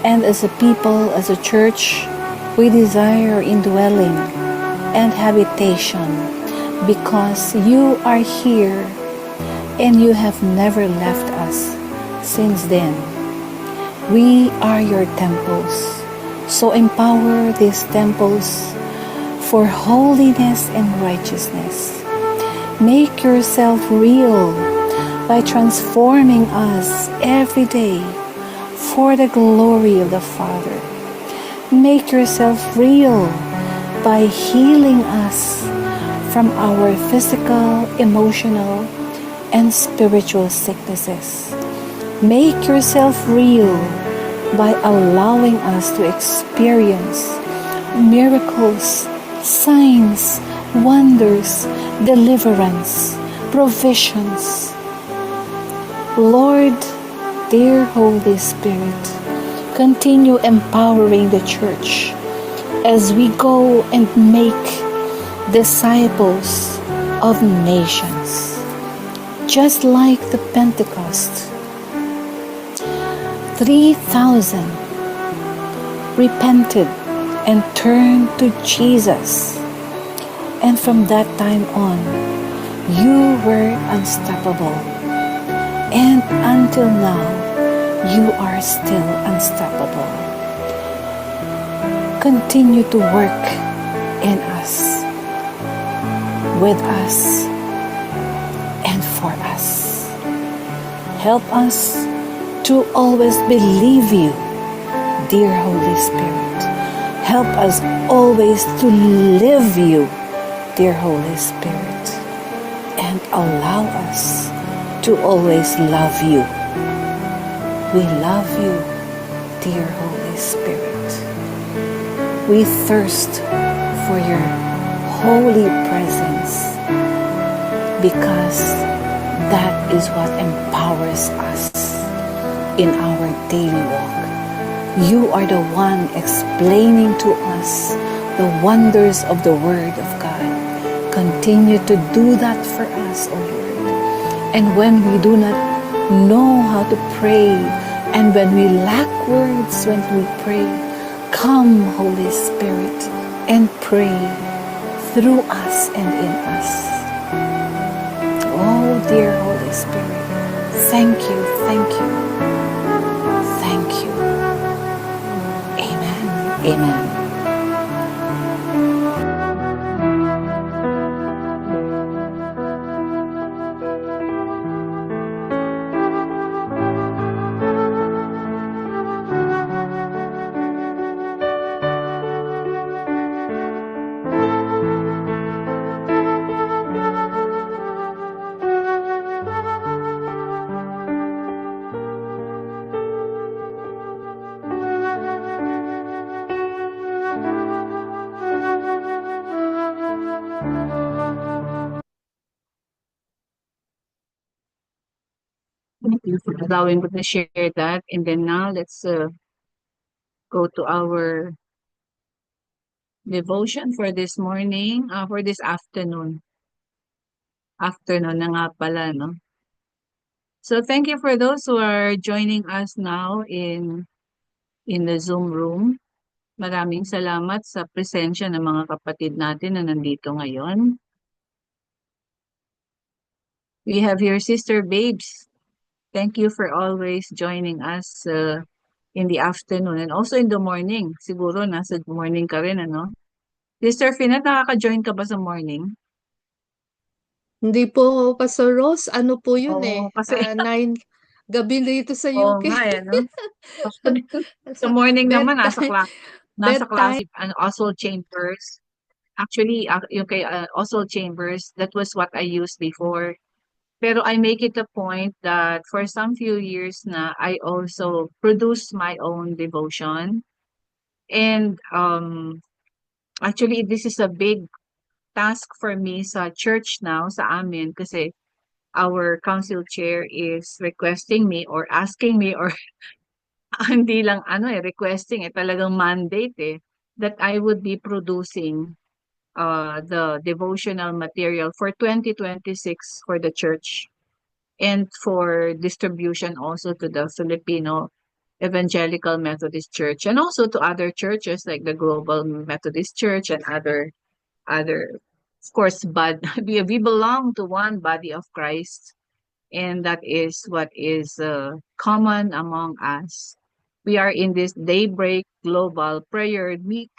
And as a people, as a church, we desire indwelling and habitation because you are here and you have never left us since then. We are your temples, so empower these temples for holiness and righteousness. Make yourself real by transforming us every day for the glory of the Father. Make yourself real by healing us from our physical, emotional, and spiritual sicknesses. Make yourself real by allowing us to experience miracles, signs, wonders, deliverance, provisions. Lord, dear Holy Spirit, continue empowering the church as we go and make disciples of nations. Just like the Pentecost, 3,000 repented and turned to Jesus. And from that time on, you were unstoppable. And until now, you are still unstoppable. Continue to work in us, with us, and for us. Help us to always believe you, dear Holy Spirit. Help us always to live you, dear Holy Spirit. And allow us to always love you. We love you, dear Holy Spirit. We thirst for your holy presence because that is what empowers us in our daily walk. You are the one explaining to us the wonders of the Word of God. Continue to do that for us, O Lord. And when we do not know how to pray, and when we lack words when we pray, come, Holy Spirit, and pray through us and in us. Oh, dear Holy Spirit, thank you, thank you, thank you. Amen, amen. Thank you for allowing me to share that. And then now let's go to our devotion for this morning, for this afternoon. Afternoon na nga pala, no? So thank you for those who are joining us now in the Zoom room. Maraming salamat sa presensya ng mga kapatid natin na nandito ngayon. We have here Sister Babes. Thank you for always joining us in the afternoon and also in the morning. Siguro nasa morning ka rin, ano? Sister Finat, nakaka-join ka ba sa morning? Hindi po, Pastor Rose, ano po yun Oo, eh, kasi 9 gabi dito sa oo UK. nga eh, no? Sa morning naman Bedtime, nasa bedtime. klase Oswald Chambers. Actually, yung kay Oswald Chambers, that was what I used before. Pero I make it a point that for some few years na I also produce my own devotion. And actually this is a big task for me sa church now, sa amin, kasi our council chair is requesting me or asking me or hindi lang ano eh, requesting eh, talagang mandate eh, that I would be producing the devotional material for 2026 for the church and for distribution also to the Filipino Evangelical Methodist Church, and also to other churches like the Global Methodist Church and other, of course, but we belong to one body of Christ, and that is what is common among us. We are in this daybreak global prayer meet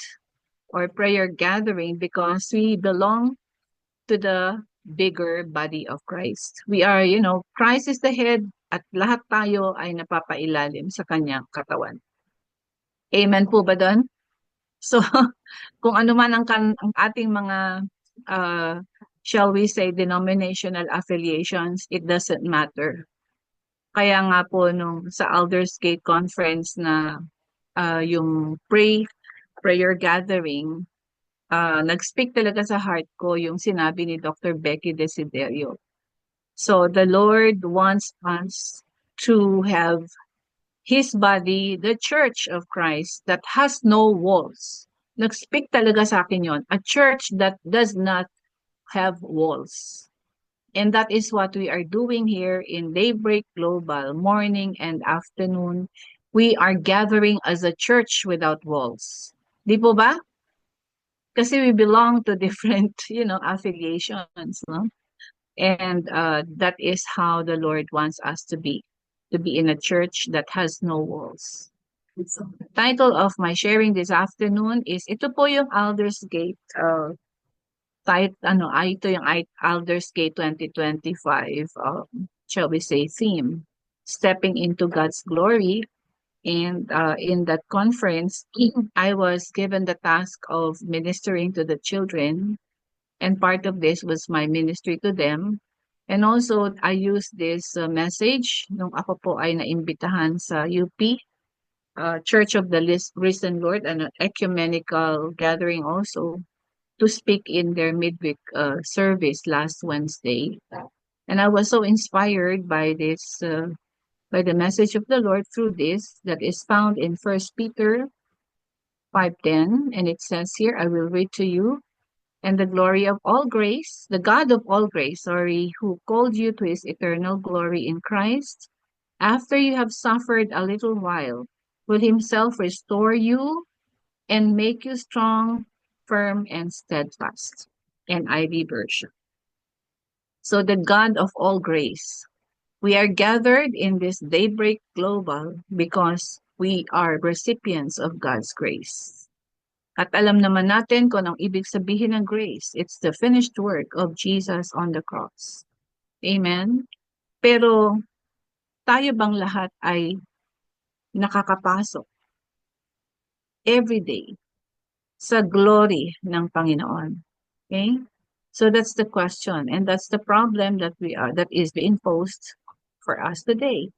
or prayer gathering because we belong to the bigger body of Christ. We are, Christ is the head at lahat tayo ay napapailalim sa kanyang katawan. Amen po ba doon? So, kung ano man ang ating mga, uh, shall we say, denominational affiliations, it doesn't matter. Kaya nga po nung sa Elders Gate Conference na yung prayer gathering, nag-speak talaga sa heart ko yung sinabi ni Dr. Becky Desiderio. So the Lord wants us to have His body, the Church of Christ, that has no walls. Nag-speak talaga sa akin yon, a church that does not have walls. And that is what we are doing here in Daybreak Global, morning and afternoon. We are gathering as a church without walls. Di po ba? Kasi we belong to different, affiliations, no? And that is how the Lord wants us to be in a church that has no walls. So, the title of my sharing this afternoon is, ito po yung Elders Gate ito yung Elders Gate 2025, shall we say, theme, stepping into God's glory. And in that conference, I was given the task of ministering to the children, and part of this was my ministry to them. And also, I used this message nung ako po ay naimbitahan sa UP, Church of the Risen Lord, an ecumenical gathering also, to speak in their midweek service last Wednesday. And I was so inspired by this, by the message of the Lord through this, that is found in 1 Peter 5:10. And it says here, I will read to you, and the glory of all grace, the God of all grace, who called you to his eternal glory in Christ, after you have suffered a little while, will himself restore you and make you strong, firm, and steadfast. NIV version. So the God of all grace, we are gathered in this Daybreak Global because we are recipients of God's grace. At alam naman natin kung anong ibig sabihin ng grace. It's the finished work of Jesus on the cross. Amen? Pero tayo bang lahat ay nakakapasok every day sa glory ng Panginoon? Okay? So that's the question, and that's the problem that is being posed for us today.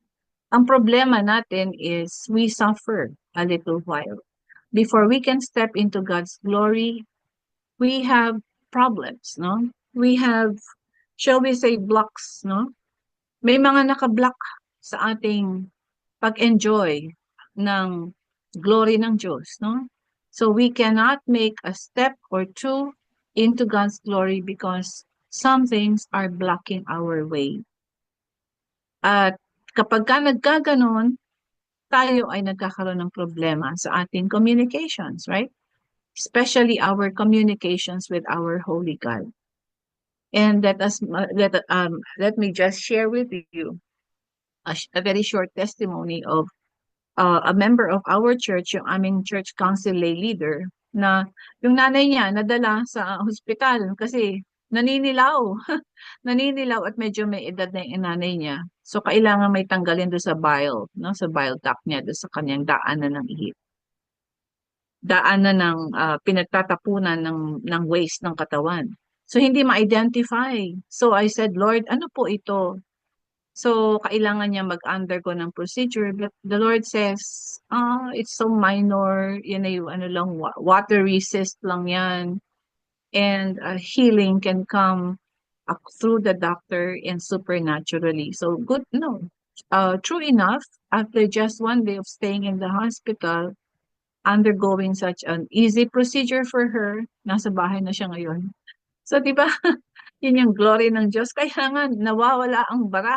Ang problema natin is we suffer a little while. Before we can step into God's glory, we have problems, no? We have, shall we say, blocks, no? May mga nakablock sa ating pag-enjoy ng glory ng Diyos, no? So we cannot make a step or two into God's glory because some things are blocking our way. At kapag ka nagkaganon, tayo ay nagkakaroon ng problema sa ating communications, right? Especially our communications with our holy God. And let me just share with you a very short testimony of a member of our church, yung aming church council lay leader, na yung nanay niya nadala sa hospital kasi naninilaw. Naninilaw at medyo may edad na yung nanay niya. So, kailangan may tanggalin doon sa bile, no? Sa bile duct niya, doon sa kanyang daanan ng ihip. Daanan ng pinagtatapunan ng waste ng katawan. So, hindi ma-identify. So, I said, Lord, ano po ito? So, kailangan niya mag-undergo ng procedure. But the Lord says, it's so minor. Yan ay ano lang, water resist lang yan. And healing can come through the doctor and supernaturally. So, good, no. True enough, after just one day of staying in the hospital, undergoing such an easy procedure for her, nasa bahay na siya ngayon. So, di ba? Yun yung glory ng Diyos. Kaya nga, nawawala ang bara.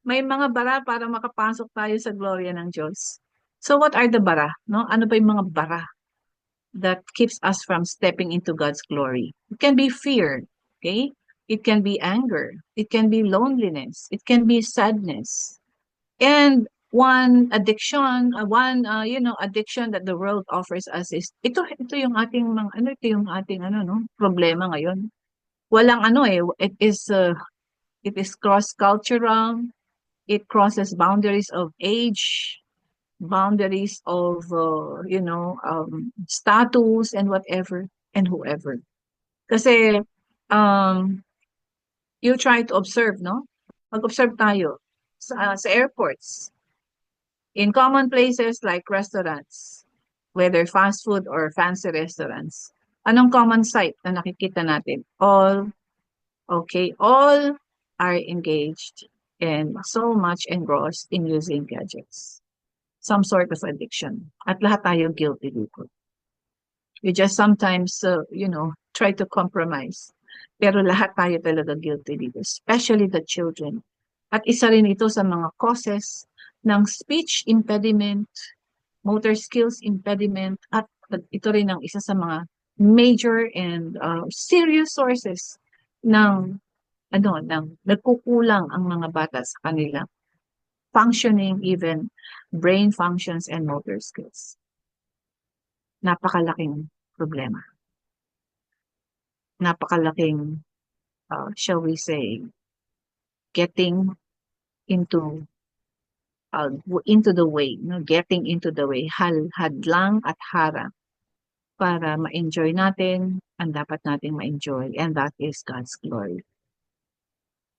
May mga bara para makapasok tayo sa glory ng Diyos. So what are the bara? No? Ano ba yung mga bara that keeps us from stepping into God's glory? It can be fear, okay? It can be anger. It can be loneliness. It can be sadness. And one addiction, addiction that the world offers us is ito yung ating mga ito yung ating no, problema ngayon. Walang it is cross-cultural. It crosses boundaries of age, boundaries of status and whatever and whoever. Kasi you try to observe, no? Mag-observe tayo sa airports, in common places like restaurants, whether fast food or fancy restaurants. Anong common sight na nakikita natin? All are engaged and so much engrossed in using gadgets. Some sort of addiction. At lahat tayo guilty dito. We just sometimes, try to compromise. Pero lahat tayo talaga guilty dito, especially the children. At isa rin ito sa mga causes ng speech impediment, motor skills impediment, at ito rin ang isa sa mga major and serious sources ng nagkukulang ang mga bata sa kanila functioning, even brain functions and motor skills. Napakalaking problema. Napakalaking, shall we say, getting into the way, no? Getting into the way, hadlang at harang para ma-enjoy natin ang dapat nating ma-enjoy, and that is God's glory.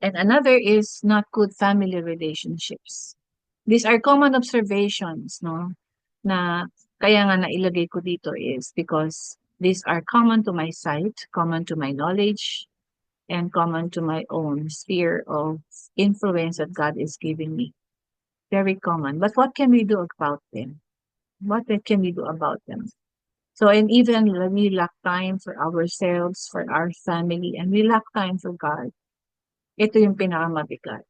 And another is not good family relationships. These are common observations, no? Na kaya nga nailagay ko dito is because these are common to my sight, common to my knowledge, and common to my own sphere of influence that God is giving me. Very common. But what can we do about them? What can we do about them? So, and even when we lack time for ourselves, for our family, and we lack time for God, ito yung pinakamabigat.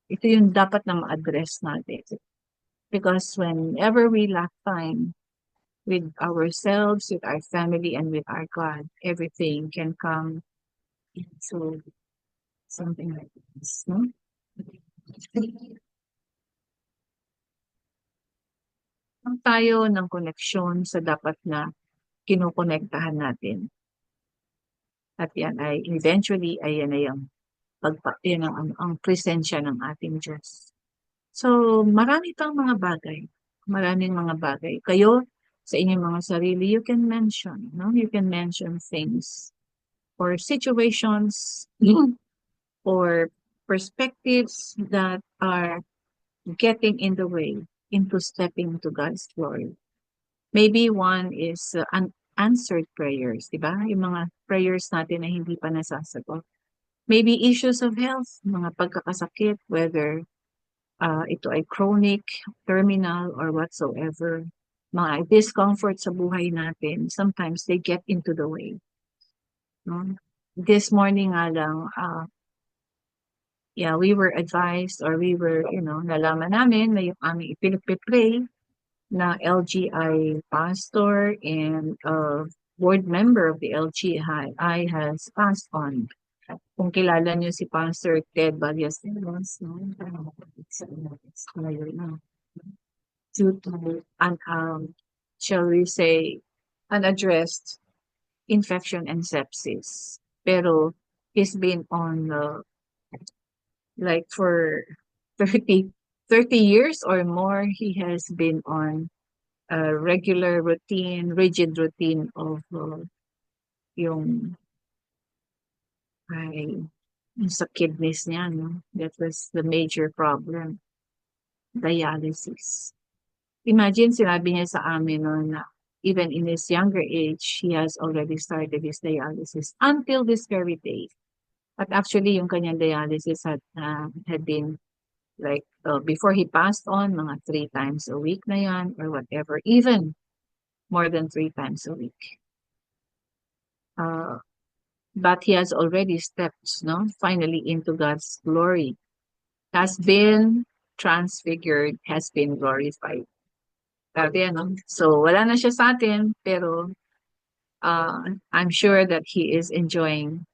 Ito yung dapat na ma-address natin. Because whenever we lack time with ourselves, with our family, and with our God, everything can come into something like this. No? Ang tayo ng koneksyon sa dapat na kinukonektahan natin. At yan ay eventually ay yan ay ang presensya ng ating Diyos. So, marami pang mga bagay. Maraming mga bagay. Kayo, sa inyong mga sarili, you can mention, no? You can mention things or situations or perspectives that are getting in the way into stepping to God's glory. Maybe one is unanswered prayers, di ba? Yung mga prayers natin na hindi pa nasasagot. Maybe issues of health, mga pagkakasakit, whether ito ay chronic, terminal, or whatsoever. Mga discomfort sa buhay natin, sometimes they get into the way. No? This morning nga lang, we were advised or we were, nalaman namin na yung aming ipinagpipray na LGI pastor and board member of the LGI has passed on. Kung kilala niyo si Pastor Ted Ballesteros, no? Due to shall we say, unaddressed infection and sepsis. Pero he's been on like for 30 years or more, he has been on a regular routine, rigid routine of yung sa kidneys niya, no? That was the major problem. Dialysis. Imagine, sinabi niya sa amin noon na even in his younger age, he has already started his dialysis until this very day. At actually, yung kanyang dialysis had been like, before he passed on, mga 3 times a week na yan or whatever, even more than 3 times a week. But he has already stepped, no, finally into God's glory, has been transfigured, has been glorified. Grabe, ano? So, wala na siya sa atin, pero I'm sure that he is enjoying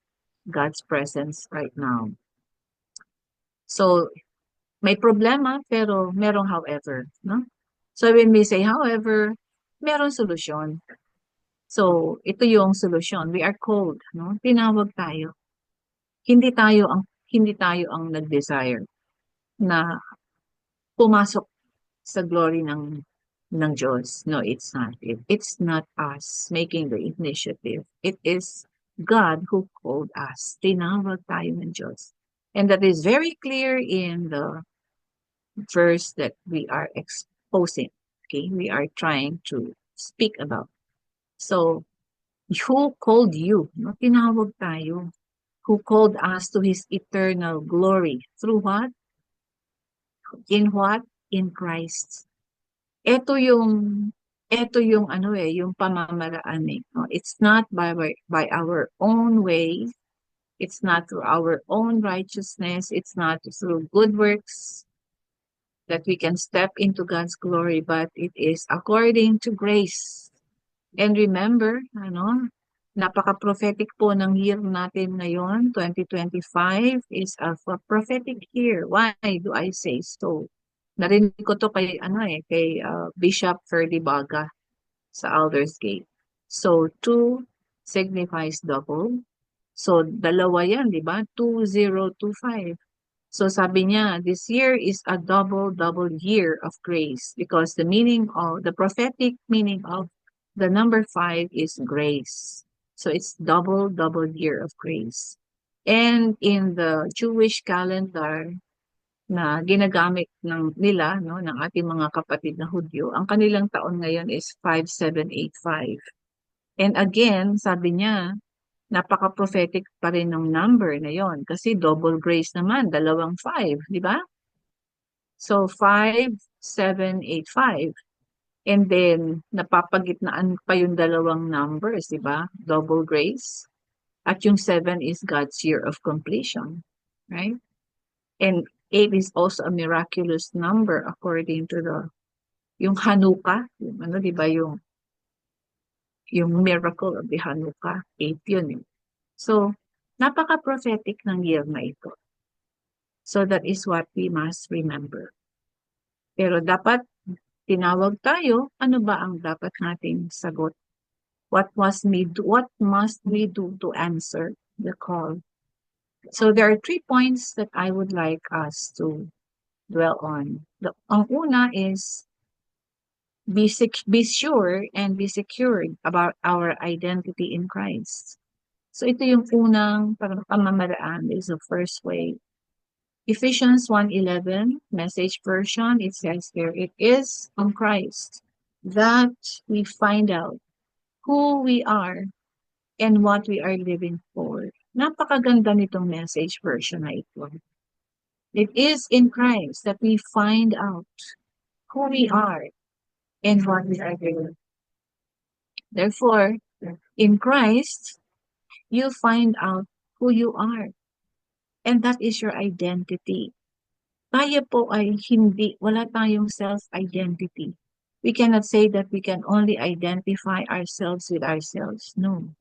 God's presence right now. So, may problema, pero merong however, no? So, when we say however, merong solusyon. So, ito yung solusyon. We are called, no? Tinawag tayo. Hindi tayo ang nag-desire na pumasok sa glory ng Diyos. No, it's not. It's not us making the initiative. It is God who called us. Tinawag tayo ng Diyos. And that is very clear in the verse that we are exposing. Okay, we are trying to speak about. So, who called you? No, tinawag tayo. Who called us to His eternal glory. Through what? In what? In Christ. Ito yung yung pamamaraan eh. No? It's not by our own way. It's not through our own righteousness. It's not through good works that we can step into God's glory, but it is according to grace. And remember, napaka-prophetic po ng year natin ngayon, 2025 is a prophetic year. Why do I say so? Narinig ko to kay Bishop Ferdy Baga sa Aldersgate. So 2 signifies double. So dalawa yan, di ba? 2025. So sabi niya, this year is a double year of grace because the prophetic meaning of the number 5 is grace. So it's double year of grace. And in the Jewish calendar na ginagamit nila, no, ng ating mga kapatid na Hudyo, ang kanilang taon ngayon is 5785. And again, sabi niya, napaka-prophetic pa rin ng number na yon kasi double grace naman, dalawang 5, di ba? So 5785. And then, napapagitnaan pa yung dalawang numbers, di ba? Double grace. At yung 7 is God's year of completion. Right? And 8 is also a miraculous number according to yung Hanukkah. Yung di ba? Yung miracle of the Hanukkah. 8 yun eh. So, napaka-prophetic ng year na ito. So, that is what we must remember. Pero dapat tinawag tayo, ano ba ang dapat nating sagot? What must we do to answer the call? So there are 3 points that I would like us to dwell on. Ang una is be sure and be secured about our identity in Christ. So ito yung unang pamamaraan, is the first way. Ephesians 1:11, Message Version, it says here, it is on Christ that we find out who we are and what we are living for. Napakaganda nitong Message Version na ito. It is in Christ that we find out who we are and what we are living. Therefore, in Christ, you find out who you are. And that is your identity. Tayo po ay wala tayong self-identity. We cannot say that we can only identify ourselves with ourselves. No.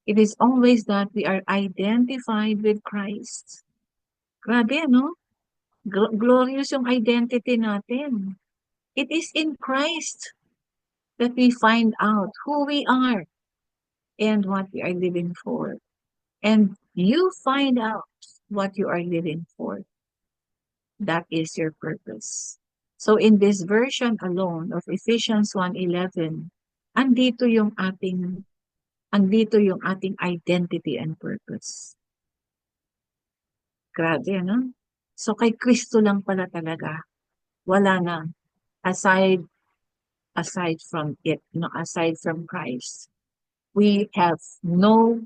It is always that we are identified with Christ. Grabe, no? Glorious yung identity natin. It is in Christ that we find out who we are and what we are living for. And you find out what you are living for. That is your purpose. So in this version alone of Ephesians 1:11, andito yung ating identity and purpose. Grabe, no? So kay Kristo lang pala talaga. Wala na. Aside from it, aside from Christ, we have no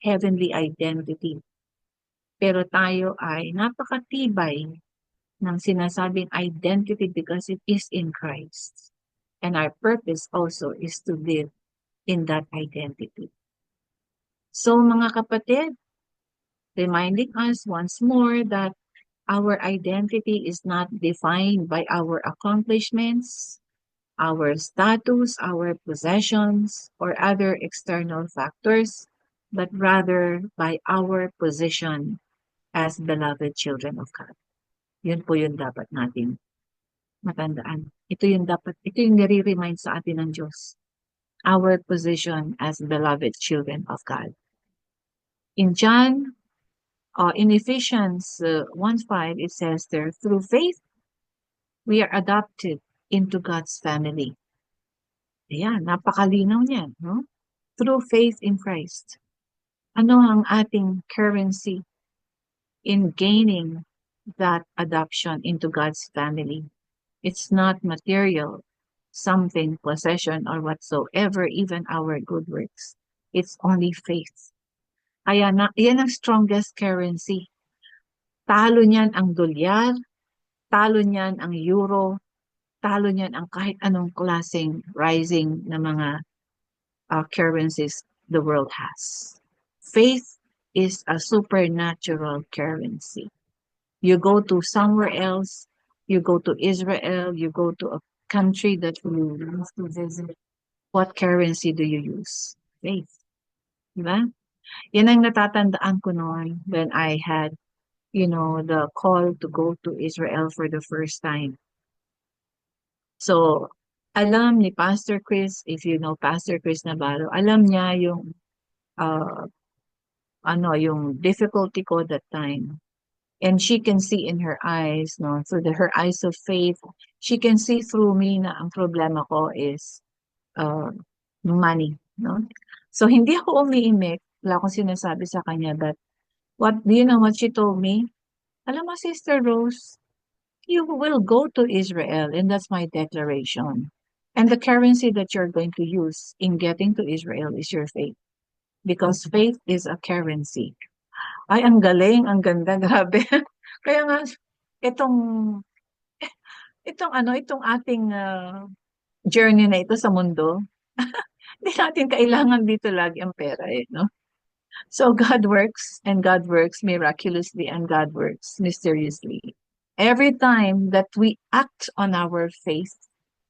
heavenly identity. Pero tayo ay napakatibay ng sinasabing identity because it is in Christ. And our purpose also is to live in that identity. So mga kapatid, reminding us once more that our identity is not defined by our accomplishments, our status, our possessions, or other external factors, but rather by our position as beloved children of God. Yun po yung dapat natin matandaan. Ito yung nire-remind sa atin ng Diyos. Our position as beloved children of God. In in Ephesians 1:5, it says there, through faith, we are adopted into God's family. Ayan, napakalinaw niyan, no? Through faith in Christ. Ano ang ating currency in gaining that adoption into God's family? It's not material, something, possession, or whatsoever, even our good works. It's only faith. Kaya yan ang strongest currency. Talo niyan ang dolyar, talo niyan ang euro, talo niyan ang kahit anong klaseng rising na mga currencies the world has. Faith is a supernatural currency. You go to somewhere else, you go to Israel, you go to a country that you want to visit, what currency do you use? Faith. Diba? Yan ang natatandaan ko noon when I had, the call to go to Israel for the first time. So, alam ni Pastor Chris, if you know Pastor Chris Navarro, alam niya yung, yung difficulty ko that time. And she can see in her eyes, no, through her eyes of faith, she can see through me na ang problema ko is money, no? So, hindi ako umiimik. Wala akong sinasabi sa kanya that, do you know what she told me? Alam mo, Sister Rose, you will go to Israel, and that's my declaration. And the currency that you're going to use in getting to Israel is your faith. Because faith is a currency. Ay, ang galing, ang ganda, grabe. Kaya nga, itong ating journey na ito sa mundo, hindi natin kailangan dito lagi ang pera no? So God works, and God works miraculously, and God works mysteriously. Every time that we act on our faith,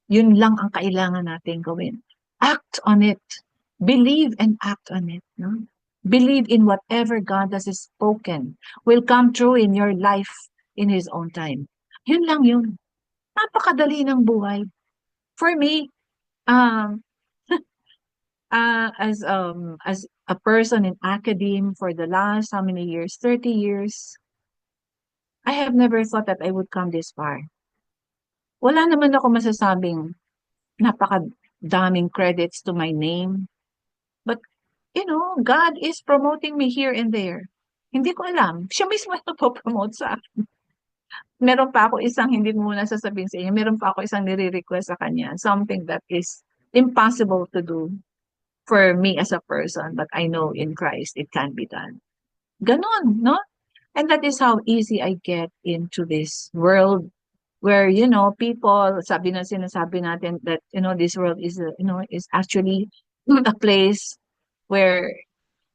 yun lang ang kailangan natin gawin. Act on it. Believe and act on it. No? Believe in whatever God has spoken will come true in your life in His own time. Yun lang yun. Napakadali ng buhay. For me, as a person in academe for the last how many years? 30 years. I have never thought that I would come this far. Wala naman ako masasabing napakadaming credits to my name. But, God is promoting me here and there. Hindi ko alam. Siya mismo nagpo-promote sa akin. Meron pa ako isang, hindi mo muna sasabihin sa inyo, meron pa ako isang nire-request sa kanya. Something that is impossible to do for me as a person. But I know in Christ, it can be done. Ganon, no? And that is how easy I get into this world where, people, sinasabi natin that, this world is, is actually a place where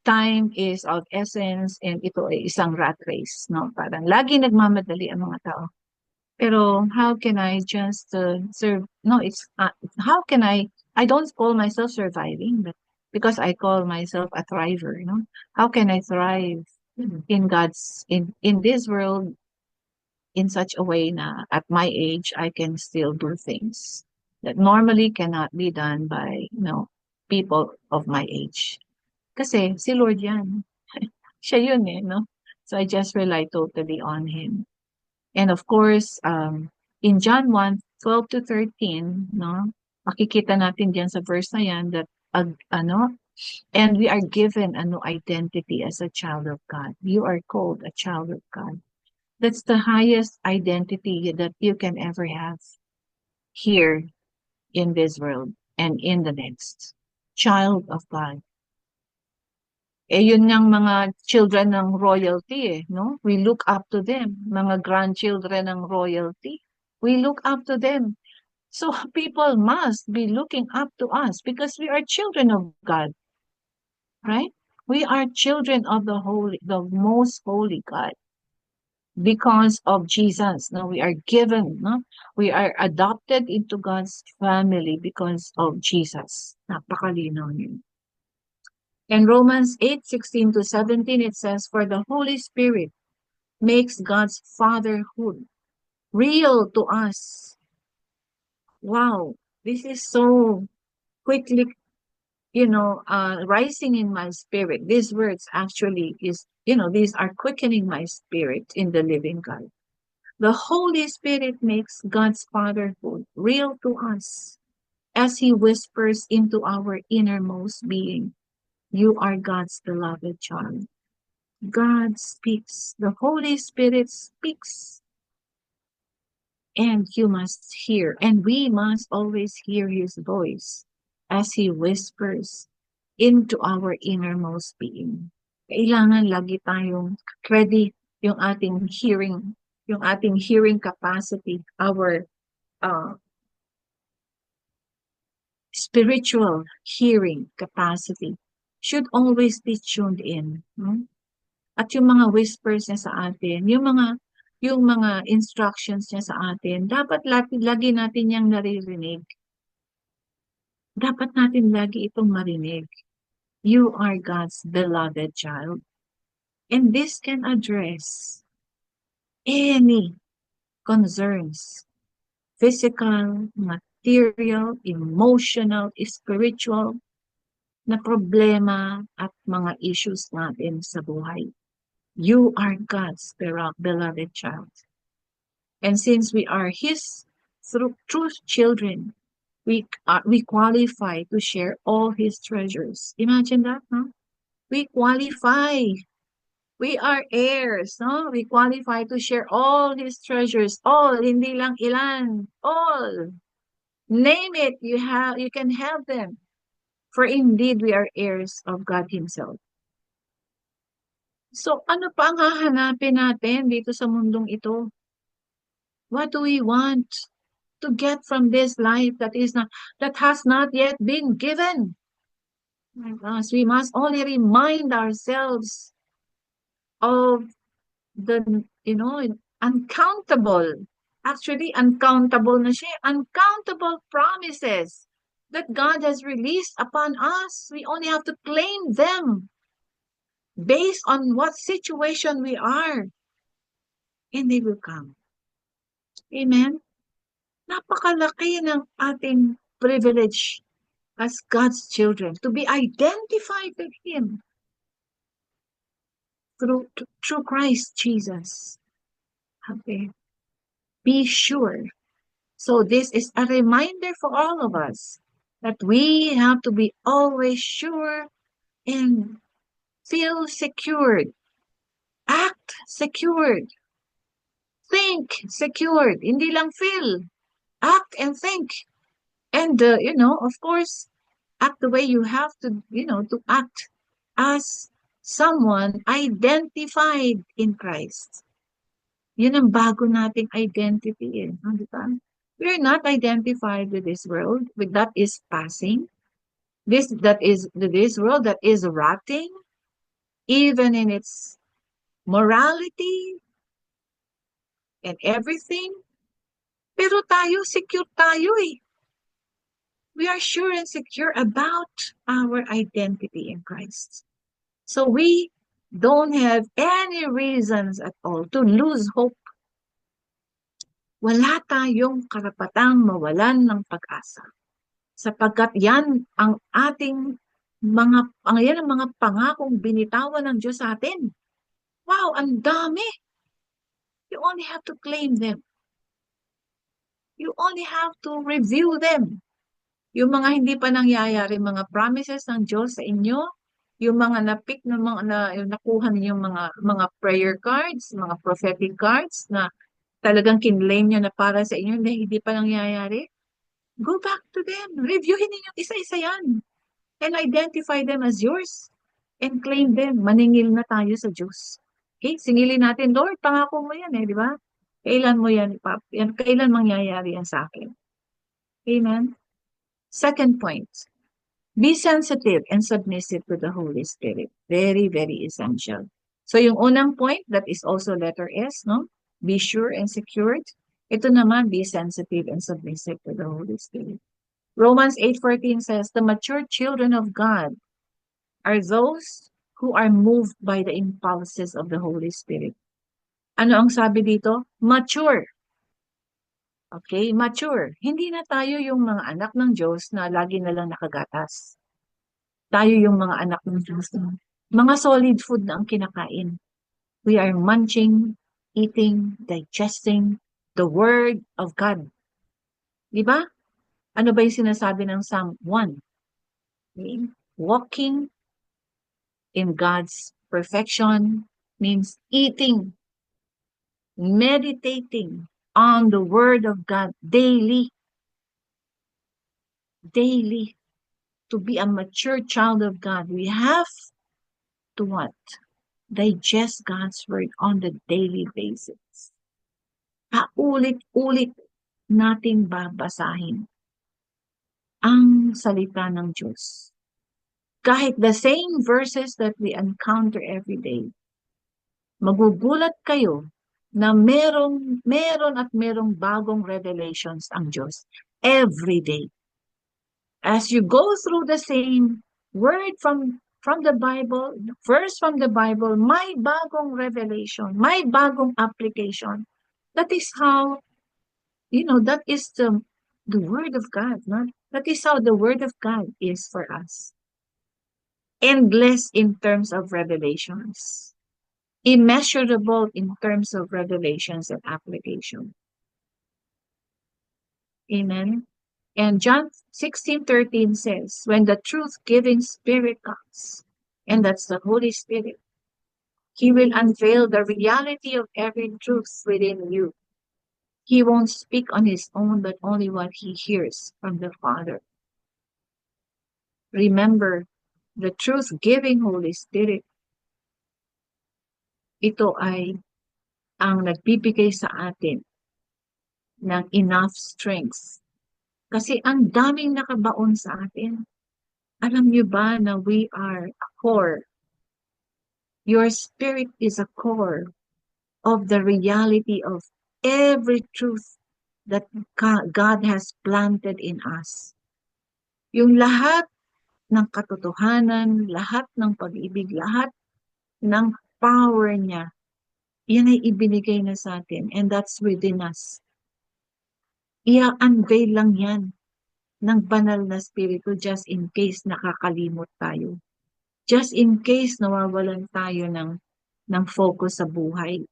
time is of essence and ito ay isang rat race, no? Parang lagi nagmamadali ang mga tao. Pero how can I just serve? No, how can I don't call myself surviving, but because I call myself a thriver, How can I thrive in this world in such a way na at my age, I can still do things that normally cannot be done by, people of my age. Kasi si Lord yan. Siya yun no? So I just rely totally on Him. And of course, in John 1:12-13, no? Makikita natin diyan sa verse na yan that, and we are given a new identity as a child of God. You are called a child of God. That's the highest identity that you can ever have here in this world and in the next. Child of God. Yun ng mga children ng royalty no? We look up to them. Mga grandchildren ng royalty. We look up to them. So people must be looking up to us because we are children of God. Right? We are children of the most holy God. because of Jesus. No, we are given, no? We are adopted into God's family because of Jesus. Napakalinaw yun. In Romans 8:16 to 17, it says, "For the Holy Spirit makes God's fatherhood real to us." Wow, this is so quickly, rising in my spirit. These words actually these are quickening my spirit in the living God. The Holy Spirit makes God's fatherhood real to us as He whispers into our innermost being, "You are God's beloved child." God speaks. The Holy Spirit speaks. And you must hear, and we must always hear His voice as He whispers into our innermost being. Kailangan lagi tayong ready yung ating hearing capacity, our uh, spiritual hearing capacity should always be tuned in. No? At yung mga whispers niya sa atin, yung mga instructions niya sa atin, dapat lagi natin yang naririnig. Dapat natin lagi itong marinig. You are God's beloved child. And this can address any concerns, physical, material, emotional, spiritual, na problema at mga issues natin sa buhay. You are God's beloved child. And since we are His true children, we qualify to share all His treasures. Imagine that, no? We qualify. We are heirs, no? We qualify to share all His treasures. All, hindi lang ilan. All. Name it, you can have them. For indeed, we are heirs of God Himself. So, ano pa ang hahanapin natin dito sa mundong ito? What do we want to get from this life that has not yet been given? Because we must only remind ourselves of the, uncountable, actually uncountable na siya, uncountable promises that God has released upon us. We only have to claim them based on what situation we are, and they will come. Amen? Napakalaki ng ating privilege as God's children to be identified with Him through Christ Jesus. Okay. Be sure. So this is a reminder for all of us that we have to be always sure and feel secured, act secured, think secured, hindi lang feel, act and think. And, of course, act the way you have to, to act as someone identified in Christ. Yun ang bago nating identity. Di ba? We're not identified with this world, with that is passing. This world that is rotting, even in its morality and everything. Pero tayo, secure tayo eh. We are sure and secure about our identity in Christ. So we don't have any reasons at all to lose hope. Wala tayong karapatang mawalan ng pag-asa. Sapagkat yan ang ating mga pangakong binitawan ng Diyos sa atin. Wow, ang dami! You only have to claim them. You only have to review them. Yung mga hindi pa nangyayari, mga promises ng Diyos sa inyo, yung mga na-pick na nakuha ninyong mga prayer cards, mga prophetic cards na talagang kinlaim nyo na para sa inyo na hindi pa nangyayari, go back to them. Reviewin ninyo isa-isa yan. And identify them as yours. And claim them. Maningil na tayo sa Diyos. Okay? Singilin natin, Lord, pangako mo yan di ba? Kailan mo yan, kailan mangyayari yan sa akin? Amen? Second point, be sensitive and submissive to the Holy Spirit. Very, very essential. So yung unang point, that is also letter S, no? Be sure and secured. Ito naman, be sensitive and submissive to the Holy Spirit. Romans 8:14 says, the mature children of God are those who are moved by the impulses of the Holy Spirit. Ano ang sabi dito? Mature. Okay, mature. Hindi na tayo yung mga anak ng Diyos na lagi na lang nakagatas. Tayo yung mga anak ng Diyos na mga solid food na ang kinakain. We are munching, eating, digesting the Word of God. Di ba? Ano ba yung sinasabi ng Psalm 1? Okay? Walking in God's perfection means eating, meditating on the Word of God daily. Daily. To be a mature child of God, we have to what? Digest God's Word on the daily basis. Paulit-ulit natin babasahin ang salita ng Diyos. Kahit the same verses that we encounter every day, magugulat kayo na meron at merong bagong revelations ang Diyos every day. As you go through the same word from the Bible, verse from the Bible, may bagong revelation, may bagong application. That is how, that is the Word of God. No? That is how the Word of God is for us. Endless in terms of revelations. Immeasurable in terms of revelations and application. Amen. And John 16:13 says, when the truth-giving Spirit comes, and that's the Holy Spirit, He will unveil the reality of every truth within you. He won't speak on His own, but only what He hears from the Father. Remember, the truth-giving Holy Spirit, ito ay ang nagbibigay sa atin ng enough strength. Kasi ang daming nakabaon sa atin. Alam niyo ba na we are a core? Your spirit is a core of the reality of every truth that God has planted in us. Yung lahat ng katotohanan, lahat ng pag-ibig, lahat ng power niya, yan ay ibinigay na sa atin, and that's within us. I-unveil lang yan ng banal na spirito just in case nakakalimot tayo. Just in case nawawalan tayo ng focus sa buhay.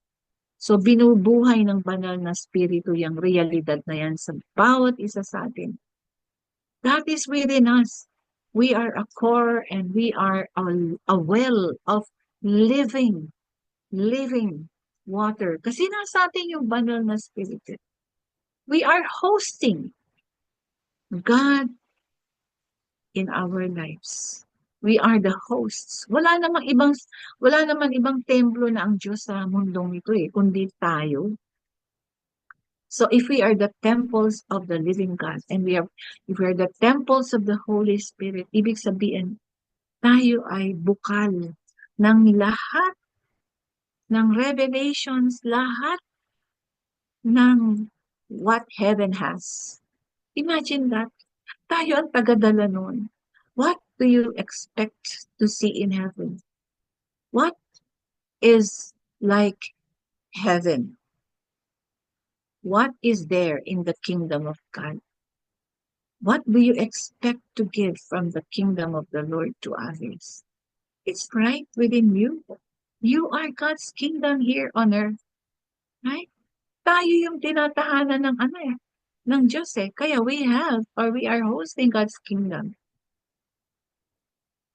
So binubuhay ng banal na spirito yung realidad na yan sa bawat isa sa atin. That is within us. We are a core and we are a well of living water. Kasi nasa atin yung banal na spirito. We are hosting God in our lives. We are the hosts. Wala namang ibang templo na ang Diyos sa mundong ito kundi tayo. So if we are the temples of the living God and if we are the temples of the Holy Spirit, ibig sabihin, tayo ay bukal ng lahat ng revelations, lahat ng what heaven has. Imagine that. Tayo ang tagadala nun. What do you expect to see in heaven? What is like heaven? What is there in the kingdom of God? What do you expect to give from the kingdom of the Lord to others? It's right within you. You are God's kingdom here on earth. Right? Tayo yung tinatahanan ng Diyos Kaya we are hosting God's kingdom.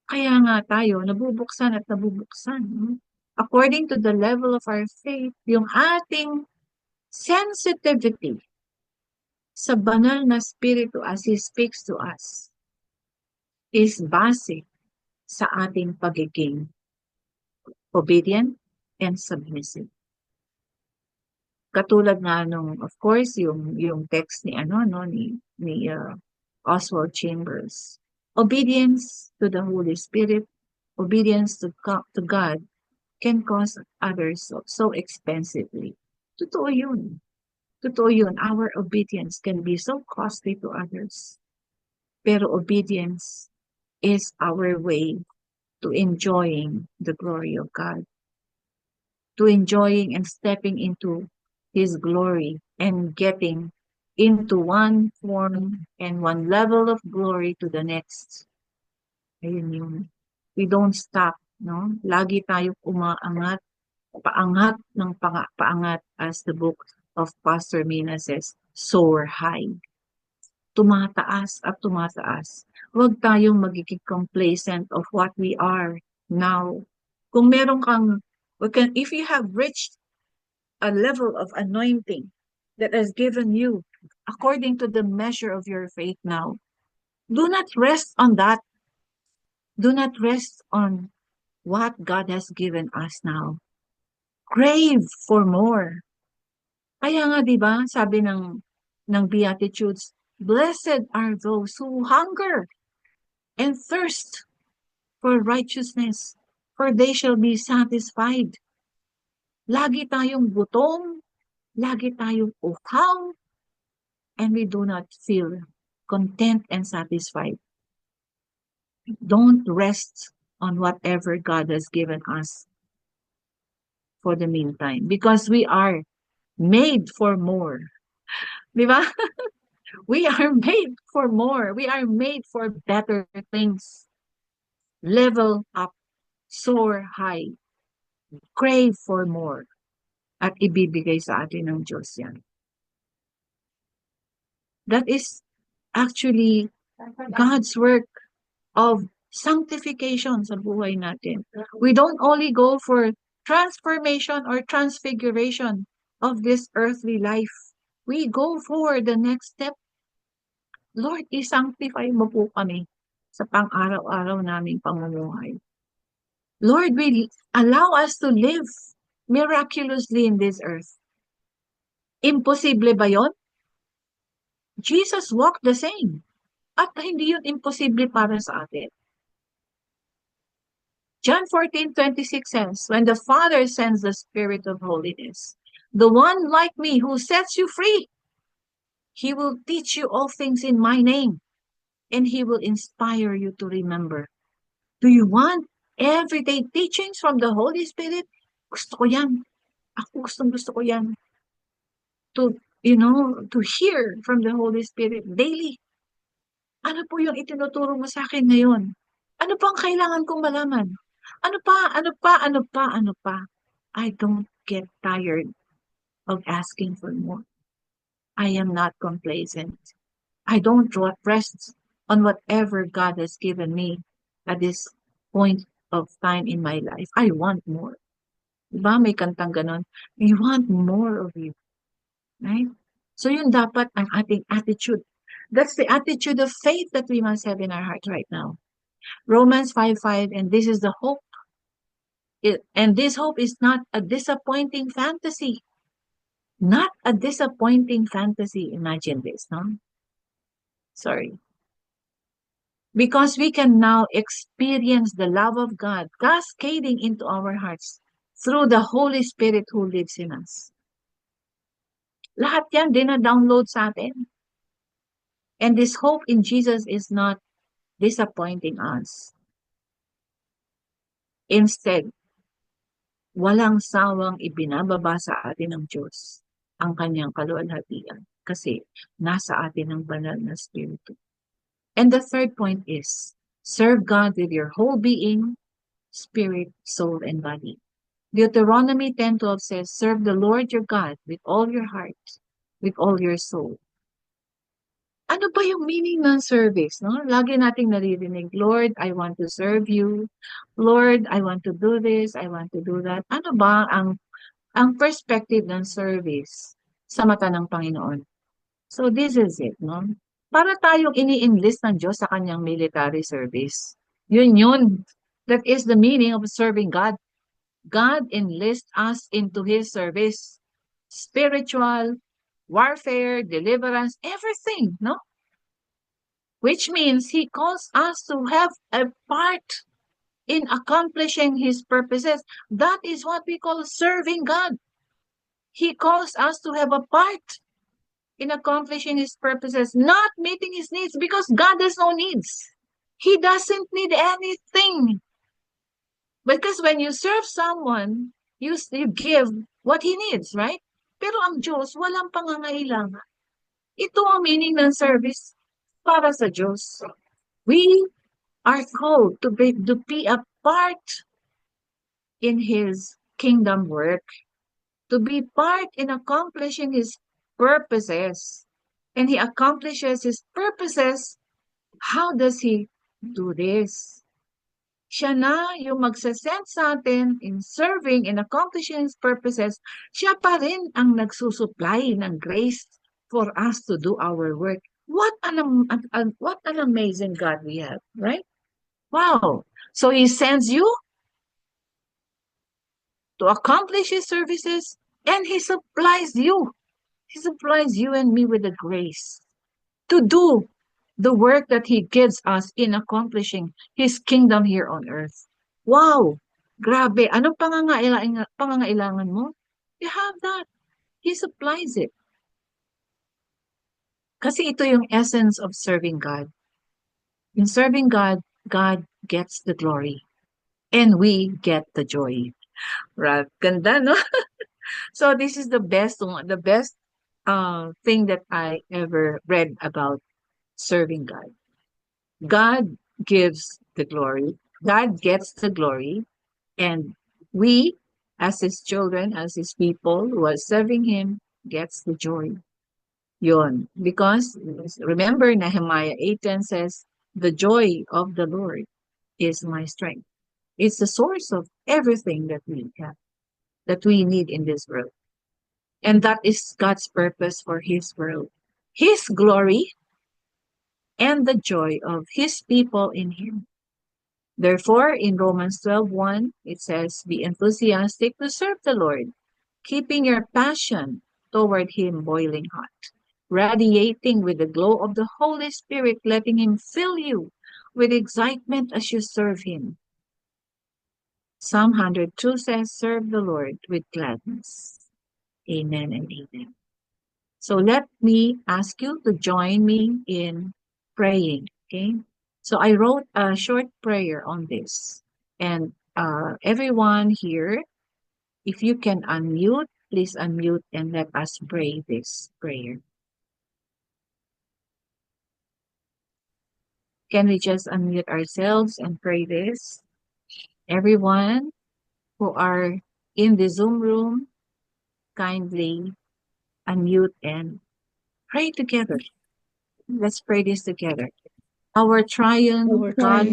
Kaya nga tayo, nabubuksan at nabubuksan. According to the level of our faith, yung ating sensitivity sa banal na spirito as He speaks to us is base sa ating pagiging obedient and submissive. Katulad nga nung, of course, yung text ni Oswald Chambers. Obedience to the Holy Spirit, obedience to God can cost others so expensively. Totoo yun. Totoo yun. Our obedience can be so costly to others. Pero obedience is our way to enjoying the glory of God, to enjoying and stepping into His glory and getting into one form and one level of glory to the next. Ayun yun. We don't stop, no? Lagi tayong umaangat, paangat ng paangat, as the book of Pastor Mina says, soar high. Tumataas at tumataas. Huwag tayong magiging complacent of what we are now. Kung meron kang, if you have reached a level of anointing that has given you according to the measure of your faith now, do not rest on that. Do not rest on what God has given us now. Crave for more. Kaya nga, di ba, sabi ng Beatitudes, blessed are those who hunger and thirst for righteousness, for they shall be satisfied. Lagi tayong gutom, lagi tayong uhaw, and we do not feel content and satisfied. Don't rest on whatever God has given us for the meantime, because we are made for more. Di ba? We are made for more. We are made for better things. Level up, soar high, crave for more, at ibibigay sa atin ng Diyos yan. That is actually God's work of sanctification sa buhay natin. We don't only go for transformation or transfiguration of this earthly life. We go for the next step. Lord, i-sanctify mo po kami sa pang-araw-araw naming pamumuhay. Lord, will allow us to live miraculously in this earth. Imposible ba yon? Jesus walked the same. At hindi yun imposible para sa atin. John 14:26 says, when the Father sends the Spirit of holiness, the one like me who sets you free, He will teach you all things in my name, and He will inspire you to remember. Do you want everyday teachings from the Holy Spirit? Gusto ko yan. Ako gusto ko yan. To hear from the Holy Spirit daily. Ano po yung itinuturo mo sa akin ngayon? Ano pa ang kailangan kong malaman? Ano pa? I don't get tired of asking for more. I am not complacent. I don't rest on whatever God has given me at this point of time in my life. I want more. Diba? May kantang ganon. We want more of you. Right? So yun dapat ang ating attitude. That's the attitude of faith that we must have in our heart right now. Romans 5:5, and this is the hope. And this hope is not a disappointing fantasy. Not a disappointing fantasy. Imagine this, no? Sorry. Because we can now experience the love of God cascading into our hearts through the Holy Spirit who lives in us. Lahat yan dina-download sa atin. And this hope in Jesus is not disappointing us. Instead, walang sawang ibinababa sa atin ng Diyos ang kanyang kaluwalhatian kasi nasa atin ang banal na Espiritu. And the third point is, serve God with your whole being, spirit, soul, and body. Deuteronomy 10:12 says, serve the Lord your God with all your heart, with all your soul. Ano ba yung meaning ng service? No? Lagi nating naririnig, Lord, I want to serve you. Lord, I want to do this, I want to do that. Ano ba ang perspective ng service sa mata ng Panginoon? So this is it, no? Para tayong ini-enlist ng Diyos sa kanyang military service. Yun. That is the meaning of serving God. God enlists us into His service. Spiritual, warfare, deliverance, everything, no? Which means He calls us to have a part in accomplishing His purposes. That is what we call serving God. He calls us to have a part in accomplishing His purposes, not meeting His needs, because God has no needs. He doesn't need anything. Because when you serve someone, you give what he needs, right? Pero ang Diyos, walang pangangailangan. Ito ang meaning ng service para sa Diyos. We are called to be a part in His kingdom work, to be part in accomplishing His purposes. And He accomplishes His purposes. How does He do this? Siya na yung magsasend sa atin in serving and accomplishing His purposes. Siya pa rin ang nagsusupply ng grace for us to do our work. What an amazing God we have, right? Wow. So He sends you to accomplish His services, and He supplies you. He supplies you and me with the grace to do the work that He gives us in accomplishing His kingdom here on earth. Wow! Grabe! Anong pangangailangan mo? You have that. He supplies it. Kasi ito yung essence of serving God. In serving God, God gets the glory. And we get the joy. Right? Ganda, no? So this is the best thing that I ever read about serving God. God gives the glory. God gets the glory. And we, as His children, as His people who are serving Him, gets the joy. Yun. Because remember, Nehemiah 8:10 says, the joy of the Lord is my strength. It's the source of everything that we have, that we need in this world. And that is God's purpose for His world. His glory and the joy of His people in Him. Therefore, in Romans 12:1, it says, be enthusiastic to serve the Lord, keeping your passion toward Him boiling hot, radiating with the glow of the Holy Spirit, letting Him fill you with excitement as you serve Him. Psalm 102 says, serve the Lord with gladness. Amen and amen. So let me ask you to join me in praying, okay? So I wrote a short prayer on this. And everyone here, if you can unmute, please unmute and let us pray this prayer. Can we just unmute ourselves and pray this? Everyone who are in the Zoom room, kindly unmute and pray together. Let's pray this together. Our triune God,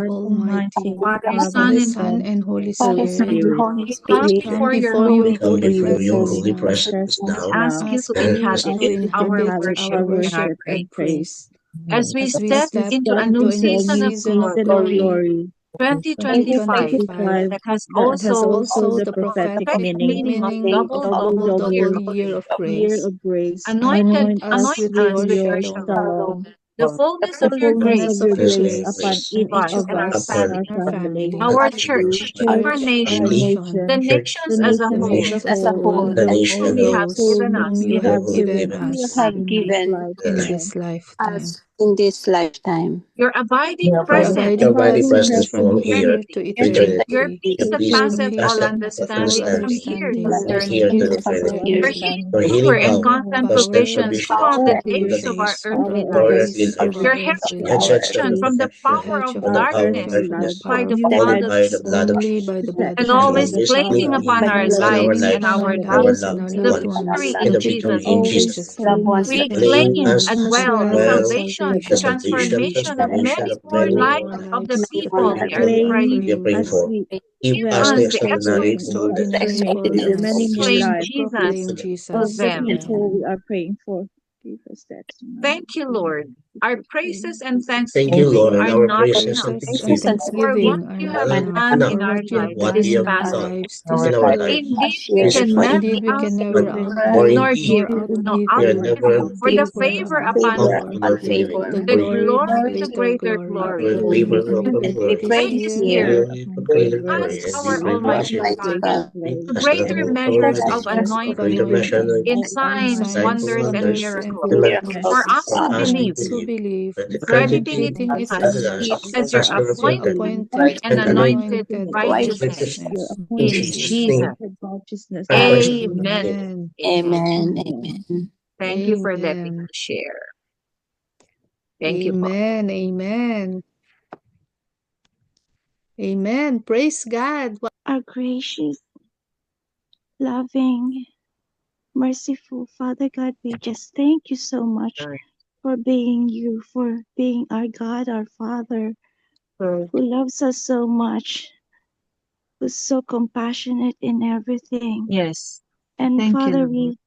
Almighty, Father, Son, Son, and Holy Father, Son, and Spirit, Holy we come Spirit, before your before holy your Come holy before your presence holy now, presence now, ask you to asking you ask to you inhabit our inhabit worship our and our worship and praise. praise. As we As we step step into a into new a new season of season of glory, glory, 2025, 2025, that has that has also also the prophetic prophetic meaning of meaning double, of double year of grace. anoint Anoint us us with with your your shalom, shalom, the fullness the of your fullness grace of your grace and grace grace upon on us each of and our us upon and family, our family, our your church, our church, our nation, family, nation, the church, nations as a the whole, nations as a whole, the and all whom you nation, have those given whom us you who have have given given you us us have given the in life. this lifetime. us in this lifetime. your abiding Your presence abiding Your body presence presence from from from here here to eternity, to eternity. your eternity, peace Your that peace your passeth all peace passeth that all understanding all from understanding here to understanding from from here eternity, to here to eternity. your eternity. healing Your power healing and power, constant constant Power provisions and provision throughout the constant through the days of our days provisions earthly throughout of the our life, earthly days of life. our your hedge earthly of Hedge of life. protection from the protection, Your power hedge of of our power of darkness protection from the darkness, by power the of blood only of by the darkness, blood of Jesus, only by the Jesus, blood and of and always always Jesus, placing living upon our upon our lives and lives on our our and our lives health and our loved the loved ones victory ones, in in the Jesus, victory in in Jesus' Jesus' name. name. we Claim claim as as well the well salvation, the Salvation, salvation, transformation of transformation many of more many many lives more of the lives of the people we are people we are praying praying for. for. Keep Give us us the Give the us the extraordinary boldness extraordinary boldness to boldness proclaim to Jesus proclaim to Jesus to them. them. Thank you, Lord. Our praises and Thank you, thanksgiving Lord. are Our not praises enough and Praises and thanksgiving for what thanksgiving you are have not are enough done enough for in our what you for have lives what done this you have in our past done week. lives this in our week. life. Indeed, we This can week, never Indeed, we can never but outdo for outdo nor indeed, nor give, no outgive we are your never outgive for the favor favor and upon up us, on our favor. the the glory, the glory to little greater glory, glory. Our favor upon and glory. This this year, year Glory for greater greater glory. ask And we our pray for this Almighty year. Father We to ask the greater measures Almighty of of greater measure anointing anointing in anointing, in signs, signs, signs, wonders, and wonders, wonders, and miracles and for miracles us to for us for to believe, us who believe, believe, crediting crediting crediting it it as as as us as your as your your appointed appointed appointed and and and anointed anointed anointed righteousness righteousness. righteousness In in in Jesus' Jesus' name, Jesus. name. our praise. Amen. Amen. Amen. Thank you for letting Amen. me share. Thank you, Paul. Amen. Amen. Amen. Praise God. Our gracious, loving, merciful Father God, we just thank you so much for being you, for being our God, our Father, Lord. who loves us so much, who's so compassionate in everything. Yes. And Thank you, Father, Lord. we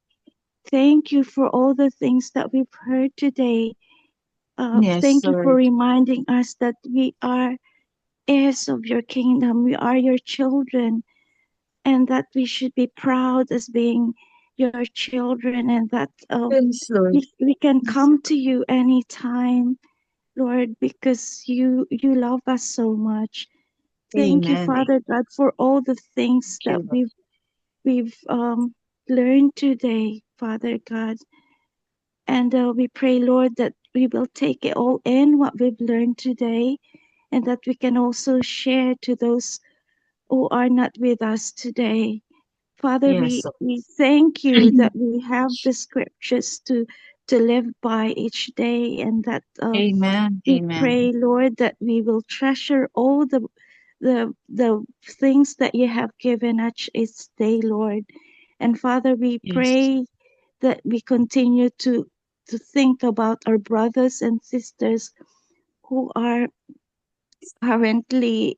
thank you for all the things that we've heard today. Yes, Thank you for Lord. reminding us that we are heirs of your kingdom. We are your children, and that we should be proud as being your children, and that Yes, Lord. we can come to you anytime, Lord, because you love us so much. Thank you, Amen. Father God, for all the things Thank that you, Lord. we've learned today, Father God. And we pray, Lord, that we will take it all in what we've learned today, and that we can also share to those who are not with us today. Father, Yes, we thank you that we have the scriptures to live by each day, and that Amen. we Amen. pray, Lord, that we will treasure all the things that you have given us each day, Lord. And Father, we Yes. pray that we continue to think about our brothers and sisters who are currently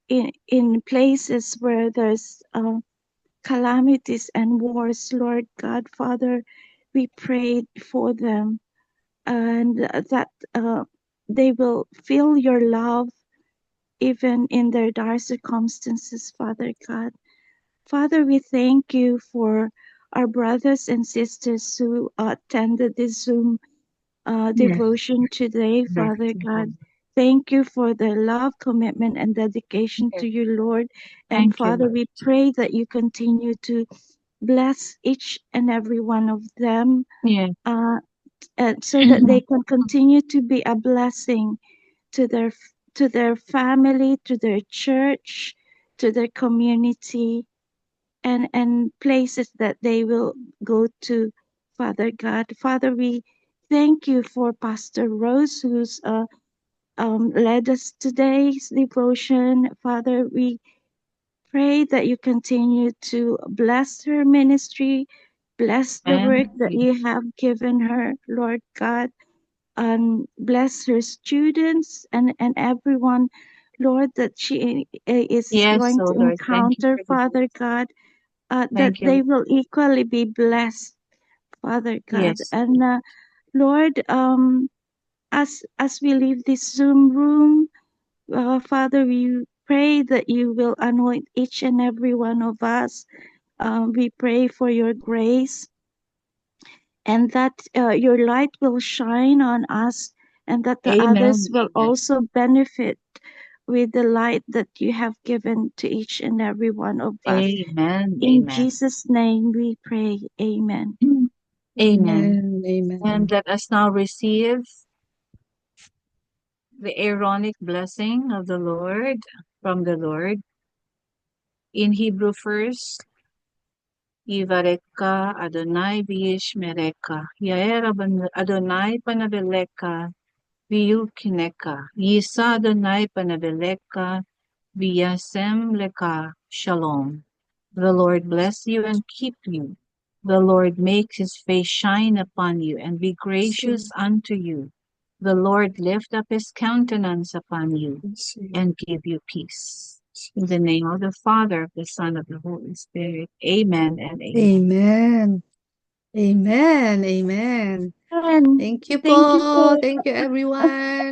in places where there's calamities and wars, Lord God, Father, we prayed for them, and that they will feel your love even in their dire circumstances, Father God. Father, we thank you for our brothers and sisters who attended this Zoom Yes. devotion today, Father God. Thank you for their love, commitment, and dedication Yes. to you, Lord. And Thank you, Father, Lord. we pray that you continue to bless each and every one of them, Yes. so that they can continue to be a blessing to their family, to their church, to their community, and places that they will go to, Father God. Father, we thank you for Pastor Rose, who's led us today's devotion. Father, we pray that you continue to bless her ministry, bless the work And that you have given her, Lord God, and bless her students and everyone, Lord, that she is yes, going oh to Lord, thank you encounter, for the Father God, that thank you. they will equally be blessed, Father God. Yes. And Lord, as we leave this Zoom room, Father, we pray that you will anoint each and every one of us. We pray for your grace, and that your light will shine on us, and that the others Amen. will Amen. also benefit with the light that you have given to each and every one of us. Amen. In Amen. Jesus' name we pray. Amen. Amen. Amen. And let us now receive the Aaronic blessing of the Lord from the Lord. In Hebrew first, Yivareka Adonai v'yishmereka. Yair Adonai panaveleka v'yulkineka. Yisa Adonai panaveleka v'yasem leka. Shalom. The Lord bless you and keep you. The Lord make his face shine upon you and be gracious unto you. The Lord lift up his countenance upon you and give you peace. In the name of the Father, of the Son, of the Holy Spirit. Amen and amen. Amen. Amen. Amen. And Thank you thank you po. po. Thank you, everyone.